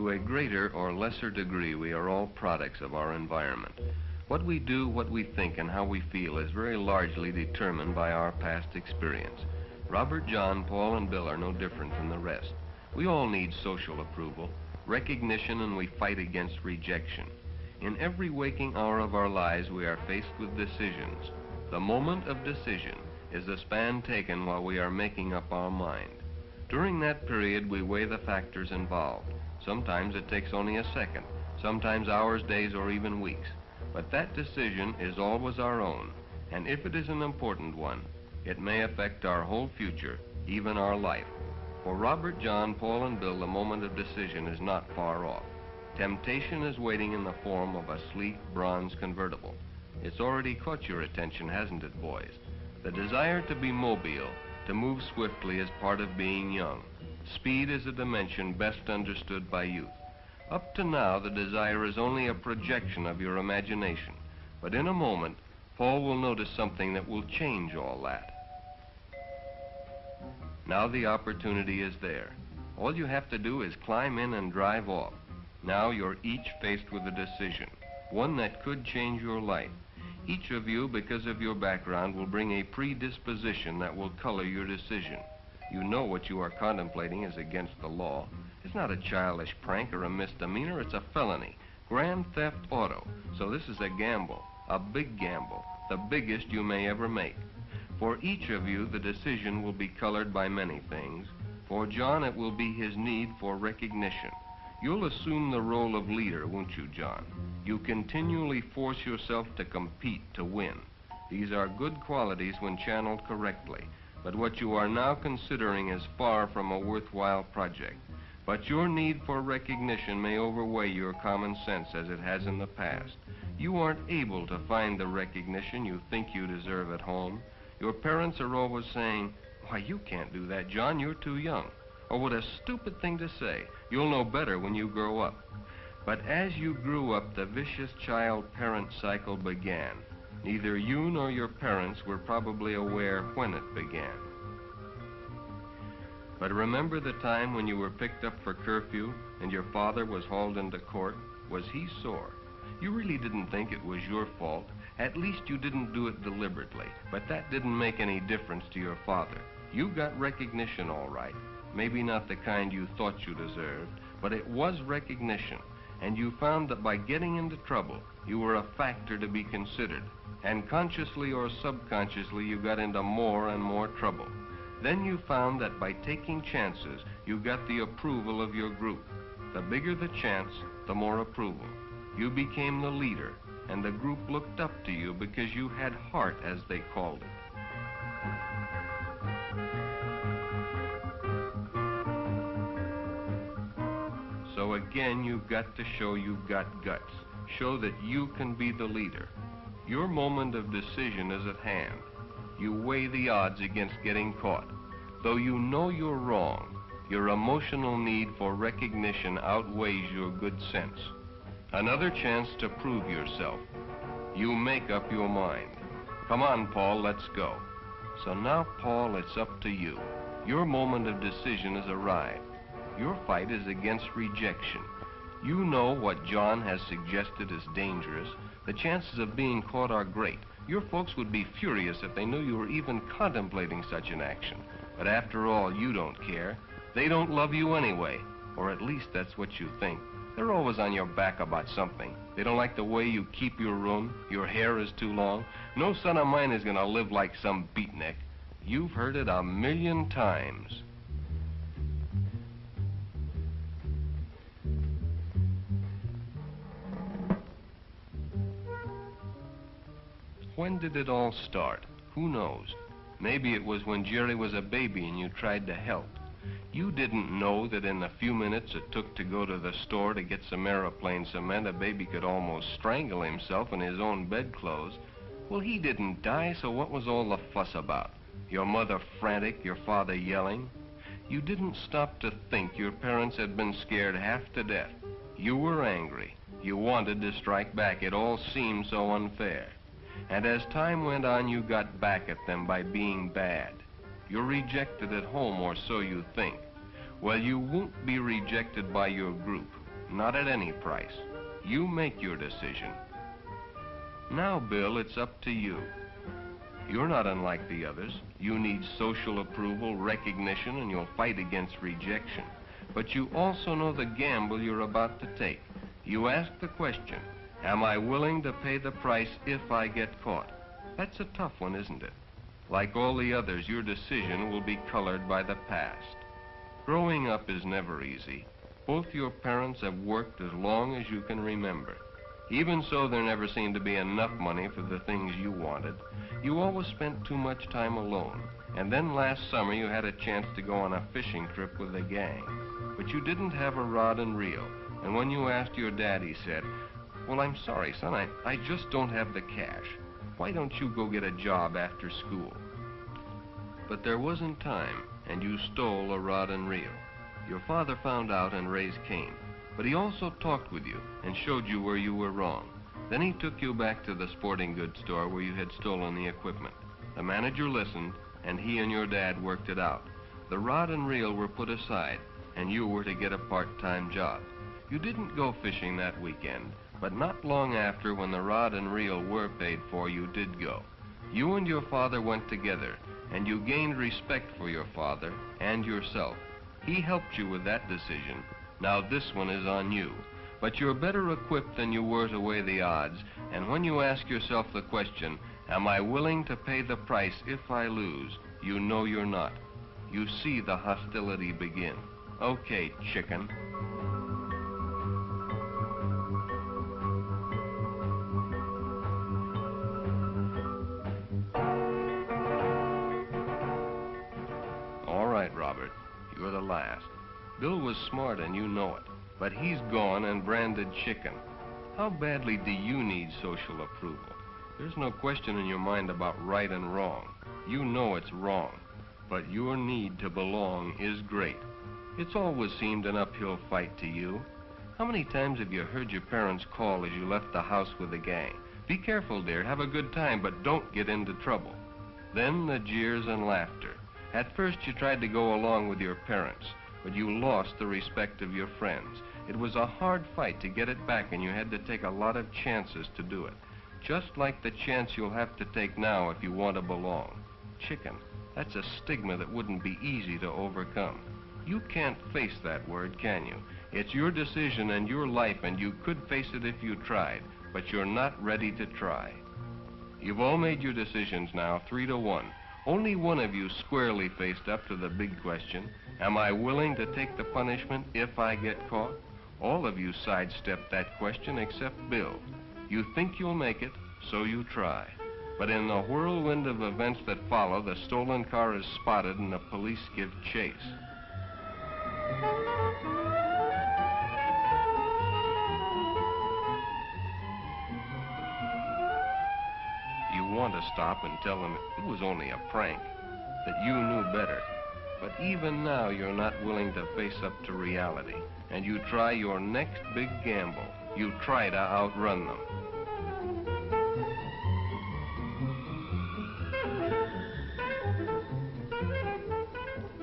To a greater or lesser degree, we are all products of our environment. What we do, what we think, and how we feel is very largely determined by our past experience. Robert, John, Paul, and Bill are no different from the rest. We all need social approval, recognition, and we fight against rejection. In every waking hour of our lives, we are faced with decisions. The moment of decision is the span taken while we are making up our mind. During that period, we weigh the factors involved. Sometimes it takes only a second, sometimes hours, days, or even weeks. But that decision is always our own, and if it is an important one, it may affect our whole future, even our life. For Robert, John, Paul, and Bill, the moment of decision is not far off. Temptation is waiting in the form of a sleek bronze convertible. It's already caught your attention, hasn't it, boys? The desire to be mobile, to move swiftly, is part of being young. Speed is a dimension best understood by youth. Up to now, the desire is only a projection of your imagination. But in a moment, Paul will notice something that will change all that. Now the opportunity is there. All you have to do is climb in and drive off. Now you're each faced with a decision, one that could change your life. Each of you, because of your background, will bring a predisposition that will color your decision. You know what you are contemplating is against the law. It's not a childish prank or a misdemeanor, it's a felony. Grand theft auto. So this is a gamble, a big gamble, the biggest you may ever make. For each of you, the decision will be colored by many things. For John, it will be his need for recognition. You'll assume the role of leader, won't you, John? You continually force yourself to compete, to win. These are good qualities when channeled correctly, but what you are now considering is far from a worthwhile project. But your need for recognition may overweigh your common sense as it has in the past. You aren't able to find the recognition you think you deserve at home. Your parents are always saying, "Why, you can't do that, John, you're too young." Or, "What a stupid thing to say. You'll know better when you grow up." But as you grew up, the vicious child-parent cycle began. Neither you nor your parents were probably aware when it began. But remember the time when you were picked up for curfew and your father was hauled into court? Was he sore? You really didn't think it was your fault. At least you didn't do it deliberately. But that didn't make any difference to your father. You got recognition all right. Maybe not the kind you thought you deserved, but it was recognition. And you found that by getting into trouble, you were a factor to be considered. And consciously or subconsciously, you got into more and more trouble. Then you found that by taking chances, you got the approval of your group. The bigger the chance, the more approval. You became the leader, and the group looked up to you because you had heart, as they called it. So again, you've got to show you've got guts. Show that you can be the leader. Your moment of decision is at hand. You weigh the odds against getting caught. Though you know you're wrong, your emotional need for recognition outweighs your good sense. Another chance to prove yourself. You make up your mind. Come on, Paul, let's go. So now, Paul, it's up to you. Your moment of decision has arrived. Your fight is against rejection. You know what John has suggested is dangerous. The chances of being caught are great. Your folks would be furious if they knew you were even contemplating such an action. But after all, you don't care. They don't love you anyway, or at least that's what you think. They're always on your back about something. They don't like the way you keep your room. Your hair is too long. No son of mine is gonna live like some beatnik. You've heard it 1,000,000 times. When did it all start? Who knows? Maybe it was when Jerry was a baby and you tried to help. You didn't know that in the few minutes it took to go to the store to get some aeroplane cement, a baby could almost strangle himself in his own bedclothes. Well, he didn't die, so what was all the fuss about? Your mother frantic, your father yelling? You didn't stop to think your parents had been scared half to death. You were angry. You wanted to strike back. It all seemed so unfair. And as time went on, you got back at them by being bad. You're rejected at home, or so you think. Well, you won't be rejected by your group. not at any price. You make your decision. Now, Bill, it's up to you. You're not unlike the others. You need social approval, recognition, and you'll fight against rejection. But you also know the gamble you're about to take. You ask the question, am I willing to pay the price if I get caught? That's a tough one, isn't it? Like all the others, your decision will be colored by the past. Growing up is never easy. Both your parents have worked as long as you can remember. Even so, there never seemed to be enough money for the things you wanted. You always spent too much time alone. And then last summer you had a chance to go on a fishing trip with a gang. But you didn't have a rod and reel. And when you asked your dad, he said, "Well, I'm sorry, son, I just don't have the cash. Why don't you go get a job after school?" But there wasn't time, and you stole a rod and reel. Your father found out and raised Cain. But he also talked with you and showed you where you were wrong. Then he took you back to the sporting goods store where you had stolen the equipment. The manager listened, and he and your dad worked it out. The rod and reel were put aside, and you were to get a part-time job. You didn't go fishing that weekend, but not long after, when the rod and reel were paid for, you did go. You and your father went together, and you gained respect for your father and yourself. He helped you with that decision. Now this one is on you. But you're better equipped than you were to weigh the odds, and when you ask yourself the question, am I willing to pay the price if I lose, you know you're not. You see the hostility begin. Okay, chicken. All right, Robert, you're the last. Bill was smart and you know it, but he's gone and branded chicken. How badly do you need social approval? There's no question in your mind about right and wrong. You know it's wrong, but your need to belong is great. It's always seemed an uphill fight to you. How many times have you heard your parents call as you left the house with the gang? Be careful, dear, have a good time, but don't get into trouble. Then the jeers and laughter. At first you tried to go along with your parents, but you lost the respect of your friends. It was a hard fight to get it back, and you had to take a lot of chances to do it. Just like the chance you'll have to take now if you want to belong. Chicken, that's a stigma that wouldn't be easy to overcome. You can't face that word, can you? It's your decision and your life, and you could face it if you tried, but you're not ready to try. You've all made your decisions now, 3-1. Only one of you squarely faced up to the big question, am I willing to take the punishment if I get caught? All of you sidestepped that question except Bill. You think you'll make it, so you try. But in the whirlwind of events that follow, the stolen car is spotted and the police give chase. You want to stop and tell them it was only a prank, that you knew better. But even now, you're not willing to face up to reality, and you try your next big gamble. You try to outrun them.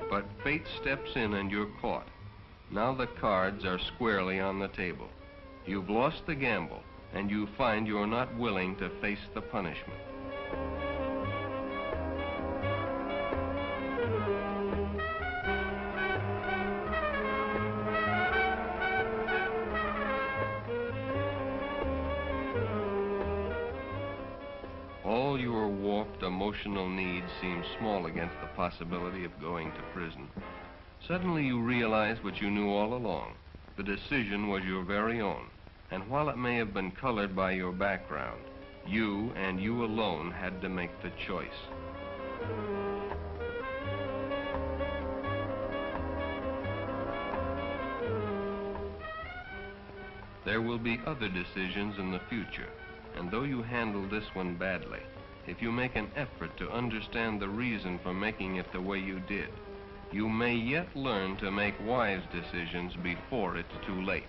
But fate steps in and you're caught. Now the cards are squarely on the table. You've lost the gamble, and you find you're not willing to face the punishment. All your warped emotional needs seem small against the possibility of going to prison. Suddenly you realize what you knew all along. The decision was your very own, and while it may have been colored by your background, you and you alone had to make the choice. There will be other decisions in the future, and though you handle this one badly, if you make an effort to understand the reason for making it the way you did, you may yet learn to make wise decisions before it's too late.